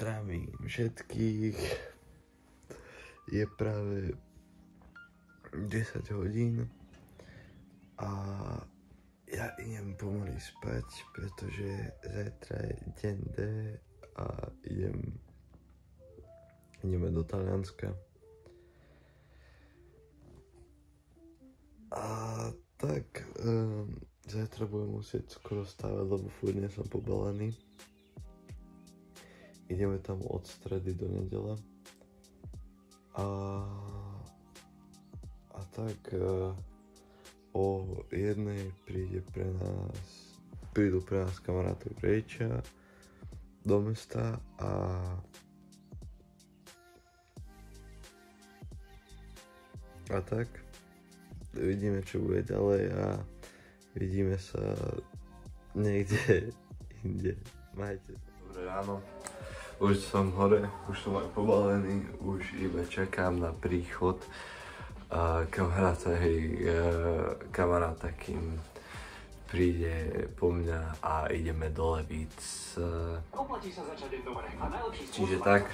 Zdravím všetkých. Je práve 10 hodín a ja idem pomaly spať, pretože zajtra je deň D a ideme do Talianska. A tak zajtra budem musieť skoro stávať, lebo furt nie som pobalený. Ideme tam od stredy do nedele. A tak o 1:00 prídu pre nás kamaráti Rejča do mesta a tak vidíme, čo bude ďalej a vidíme sa niekde inde. Majte. Dobré ráno. Už som hore, už som aj pobalený, už iba čakám na príchod kamaráta, kým príde po mňa a ideme do Levíc. Čiže tak.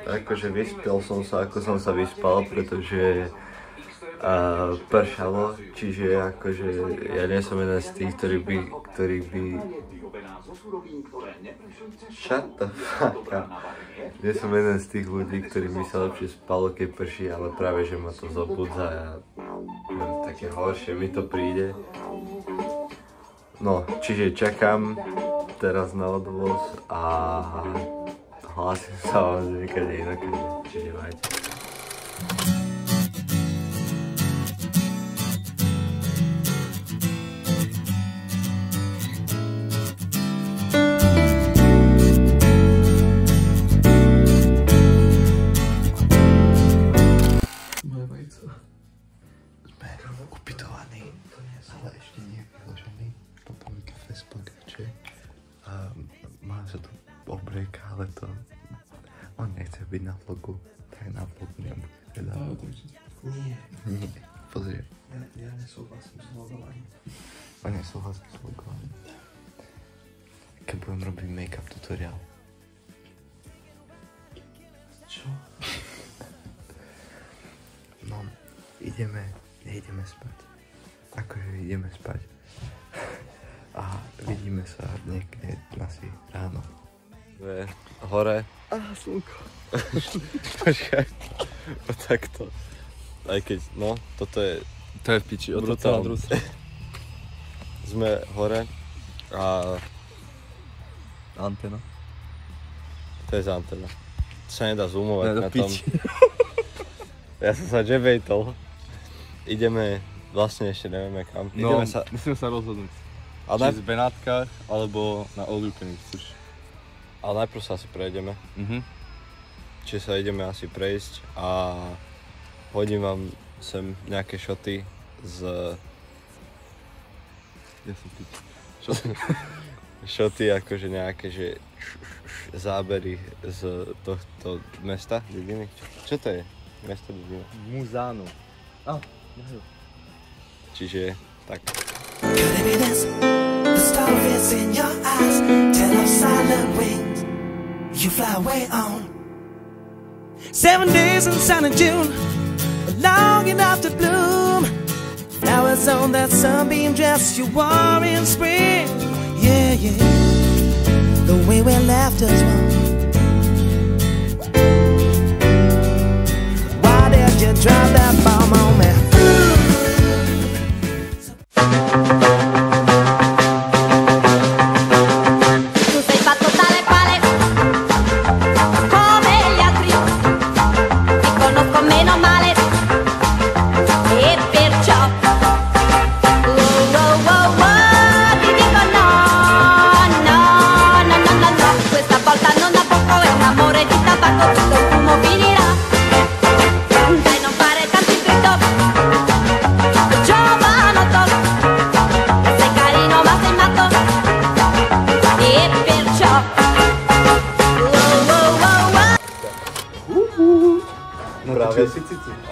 Akože vyspel som sa, ako som sa vyspal, pretože pršalo, čiže akože ja nie som jeden z tých, ktorý by shut the fuck up. Nie som jeden z tých ľudí, ktorí by sa lepšie spalo, keď prší, ale práve, že ma to zobudza a také horšie mi to príde. No, čiže čakám teraz na odvoz a hlásim sa vám niekade inokedy, čiže majte. Ale to... On nechce byť na vlogu, tak na vlogu nebude teda. Nie. Pozri. Ja nesúhlasím s vlogovaním. On nesúhlasí s vlogovaním. Keď budem robiť make-up tutoriál. Čo? No, neideme spať. Akože ideme spať. A vidíme sa niekde asi ráno. Hore. Slnko. Počkaj. Takto. Aj keď, no, toto je... To je v piči, brutálne. Sme hore a... Antena. To je za antena. To sa nedá zoomovať na tom. Ja som sa džebejtol. Ideme, vlastne ešte nevieme kam. No, musíme sa rozhodnúť. Či z Benátkach, alebo na All You Can Eat Sushi. Ale najprv sa asi prejdeme. Čiže sa ideme asi prejsť a hodím vám sem nejaké šoty z... Šoty akože nejaké, že zábery z tohto mesta, dediny. Čo to je? Mesto, dedina? Muzáno. Čiže tak. You fly away on 7 days in sunny June, long enough to bloom. Flowers on that sunbeam dress you wore in spring. Yeah, yeah, the way we left us one. Why did you drop that bomb on me?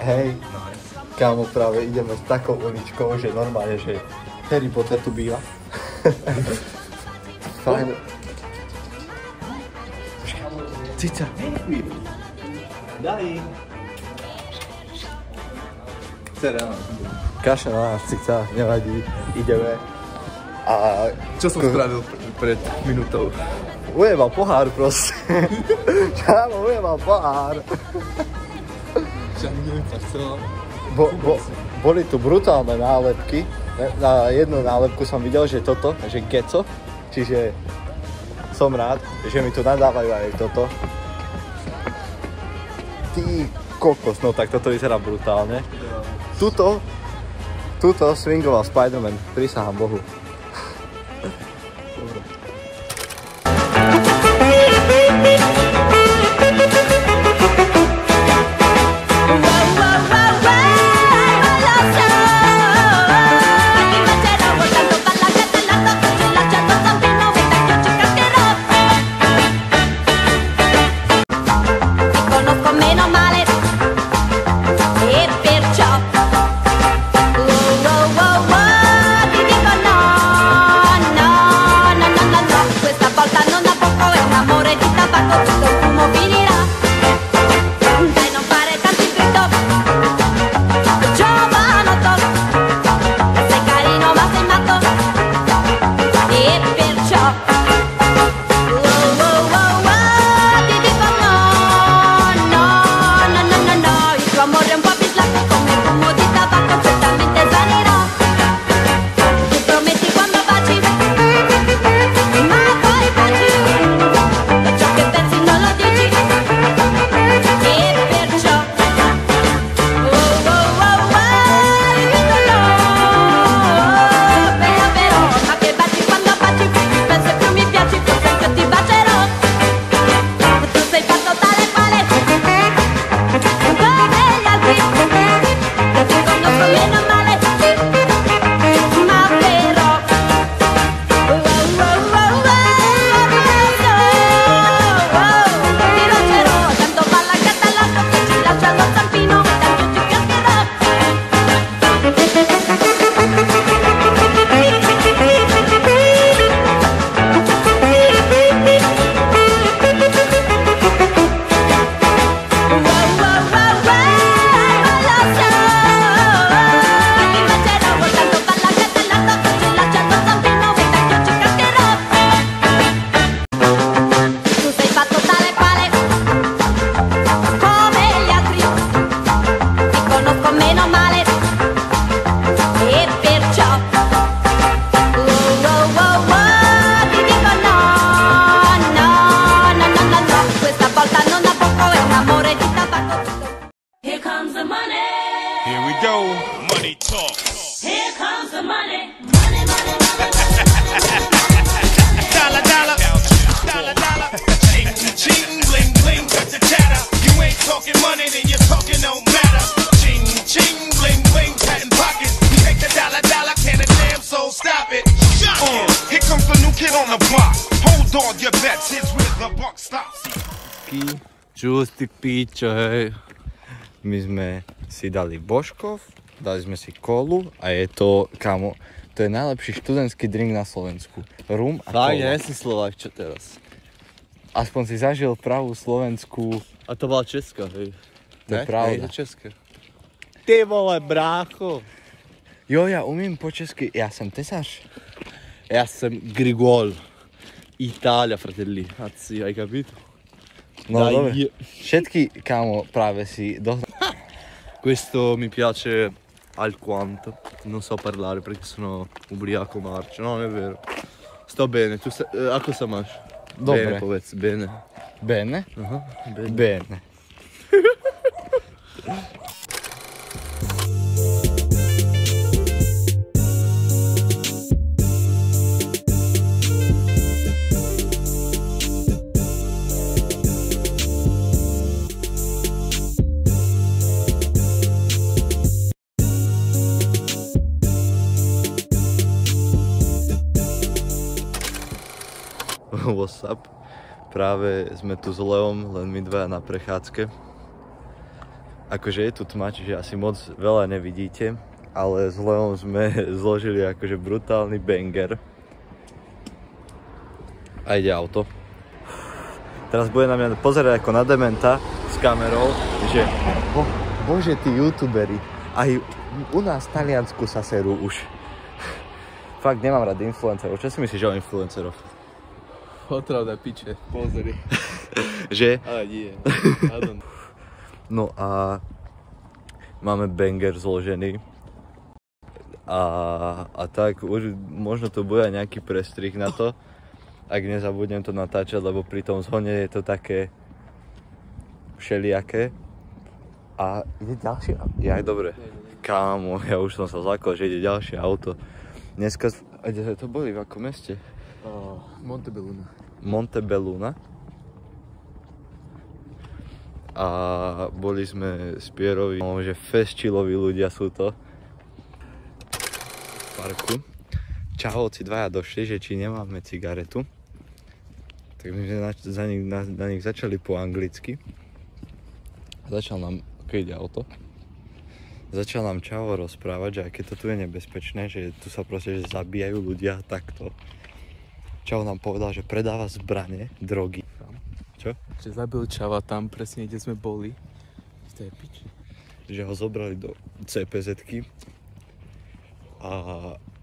Hej, kámo, práve ideme s takou uličkou, že normálne, že Harry Potter tu býva. Fajn. cica. Daj. Kaša na nás, cica, nevadí, ideme. A Čo som spravil pred minútou? ujebal pohár proste. Čámo, ujebal pohár. Boli tu brutálne nálepky. Na jednu nálepku som videl, že toto, že geco. Čiže som rád, že mi tu nadávajú aj toto. Ty kokos, no tak toto vyzerá brutálne. Tuto swingoval Spider-Man, prisahám Bohu. Čus, ty píčo, hej. My sme si dali božkov, dali sme si kolu a je to, kamo, to je najlepší študentský drink na Slovensku. Rum a kola. Fakt, nie si Slovák, čo teraz? Aspoň si zažil pravú slovenskú... A to bola Česká, hej. To je pravda. Ne, Česká. Ty vole, brácho. Jo, ja umím po česky, ja som tesař. Ja som Grigol. Italia, fratelli. Azzi, hai capito? No dai. Všetky, kamo, práve si Questo mi piace alquanto. Non so parlare perché sono ubriaco marcio. No, non è vero. Sto bene. Tu a cosa mangi? Dobre. Bene, povedz, bene. Bene? Bene. Bene. What's up? Práve sme tu s Leom, len my dva na prechádzke. Akože je tu tma, čiže asi moc veľa nevidíte, ale s Leom sme zložili akože brutálny banger. A ide auto. teraz bude na mňa pozerať ako na dementa s kamerou, že bože, tí youtuberi, aj u nás v Taliansku sa serú už. Fakt nemám rád influencerov. Čo si myslíš o influenceroch? Otravda piče, pozri. Že? Ale nie. No a máme banger zložený. A tak už možno to bude nejaký prestrih na to, ak nezabudnem to natáčať, lebo pri tom zhone je to také všelijaké. A ide ďalšie auto. Ja, dobre. Kámo, ja už som sa zlakol, že ide ďalšie auto. Dneska, to boli v akom meste? Montebelluna. Montebelluna. A boli sme s Pierovi, že festiloví ľudia sú to. V parku. Čahovci dvaja došli, že či nemáme cigaretu. Tak my sme na nich začali po anglicky. Začal nám, keď ide auto, začal nám Čavo rozprávať, že aké to tu je nebezpečné, že tu sa proste že zabíjajú ľudia takto. Čavo nám povedal, že predáva zbrane, drogy. Čo? Že zabil Čava tam presne, kde sme boli. To je pič. Že ho zobrali do CPZ-ky. A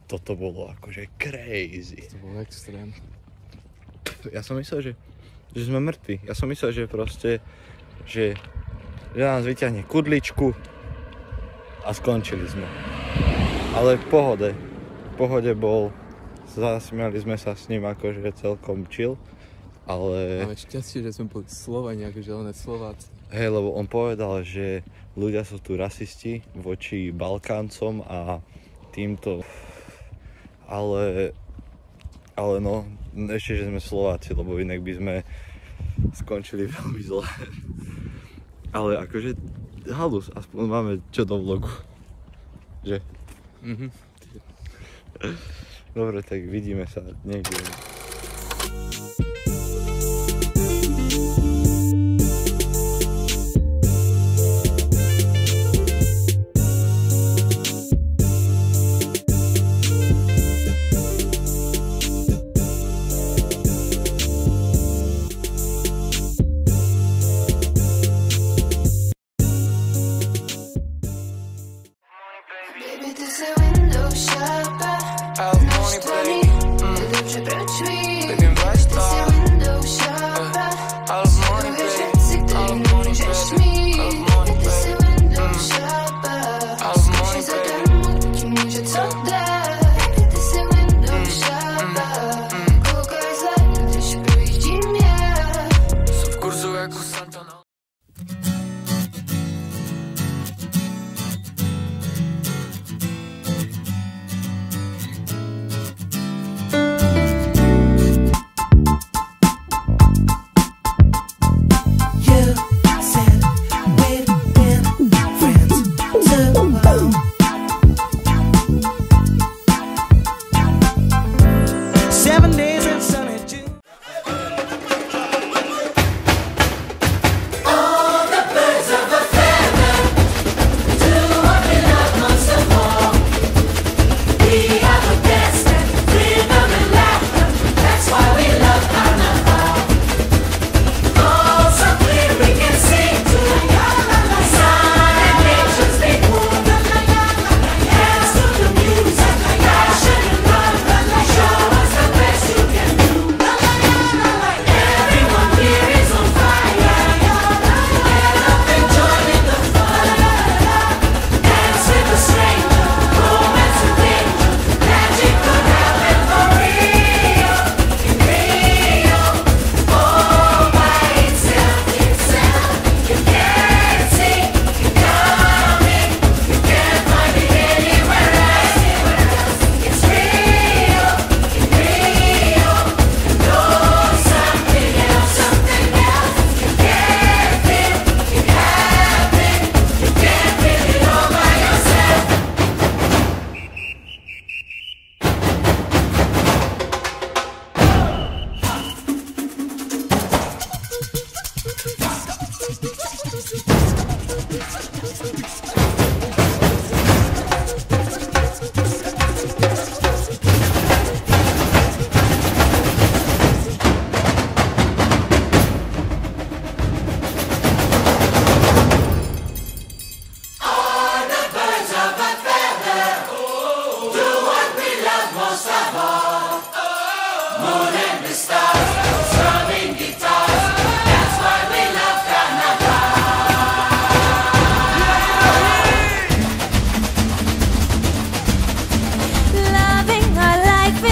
toto bolo akože crazy. To bolo extrém. Ja som myslel, že sme mŕtvi. Ja som myslel, že proste, že nás vyťahne kudličku a skončili sme. Ale v pohode bol, zasmiali sme sa s ním akože celkom chill, ale... Máme šťastie, že sme boli Slovani, akože len Slováci. Hej, lebo on povedal, že ľudia sú tu rasisti voči Balkáncom a týmto... Ale no, ešte, že sme Slováci, lebo inak by sme skončili veľmi zle. Ale akože, halus, aspoň máme čo do vlogu. Že? Dobre, tak vidíme sa niekde.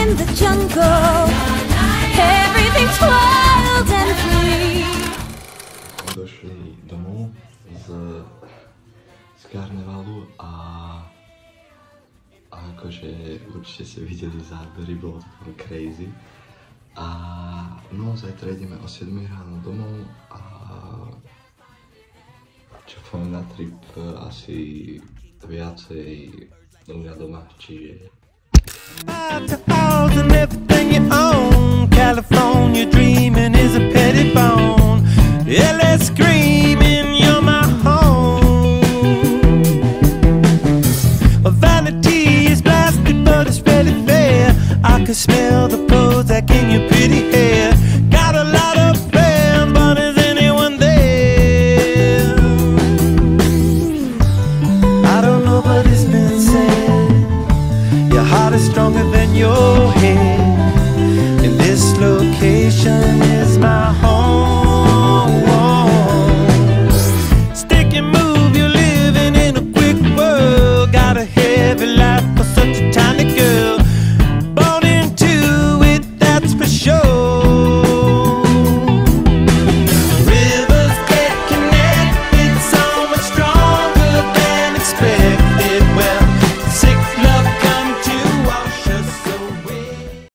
in the jungle. Everything's wild and free. Došli domov z karnevalu a akože určite ste videli zábery, bolo to tam crazy. A no, zajtra ideme o 7 ráno domov a čakáme na trip asi viacej u mňa doma, čiže To all and everything you own. California dreaming is a petty bone. LA screaming, you're my home. Vanity is blasted, but it's really fair. I can smell the Prozac in your pretty hair. Got a lot of fans, but is anyone there? I don't know, but it's been said your heart is stronger than yours.